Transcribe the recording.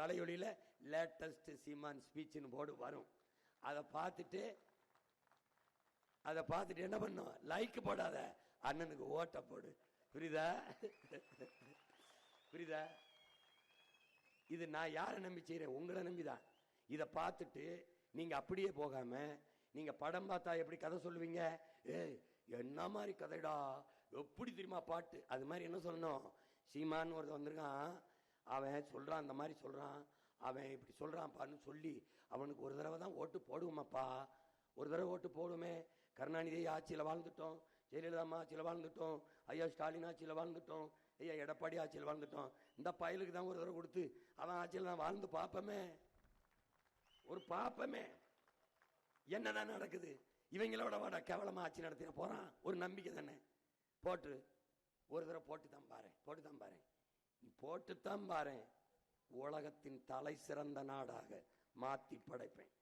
வலையொலியில் latest சீமான் ஸ்பீச்னு board வரும். அதை பார்த்துட்டு என்ன பண்ணும், லைக் போடாத, அண்ணனுக்கு ஓட்ட போடு. புரியுதா? புரியுதா? இது நான் யாரை நம்பி செய்யறேன்? உங்களை நம்பிதான். இதை பார்த்துட்டு நீங்க அப்படியே போகாம, நீங்க படம் பார்த்தா எப்படி கதை சொல்லுவீங்க? என்ன மாதிரி கதைடா, எப்படி தெரியுமா பாட்டு, அது மாதிரி என்ன சொல்லணும்? சீமான் ஒருத்தர் வந்திருக்கான், அவன் சொல்றான், அந்த மாதிரி சொல்றான், அவன் இப்படி சொல்றான்ப்பான்னு சொல்லி அவனுக்கு ஒரு தடவை தான் ஓட்டு போடுவோமாப்பா, ஒரு தடவை ஓட்டு போடுமே. கருணாநிதி ஆட்சியில் வாழ்ந்துட்டோம், ஜெயலலிதா ஆட்சியில் வாழ்ந்துட்டோம், ஐயா ஸ்டாலின் ஆட்சியில் வாழ்ந்துட்டோம், ஐயா எடப்பாடி ஆட்சியில் வாழ்ந்துட்டோம். இந்த பயலுக்கு தான் ஒரு தடவை கொடுத்து அவன் ஆட்சியில் தான் வாழ்ந்து பார்ப்பமே, ஒரு பார்ப்பமே என்னதான் நடக்குது. இவங்களோட வாட கேவலமா ஆட்சி நடத்தின போறான், ஒரு நம்பிக்கை தானே. போட்டு ஒரு தடவை போட்டு தான் பாரு, நீ போட்டுத்தான் பாரு, உலகத்தின் தலை சிறந்த நாடாக மாத்தி படைப்பேன்.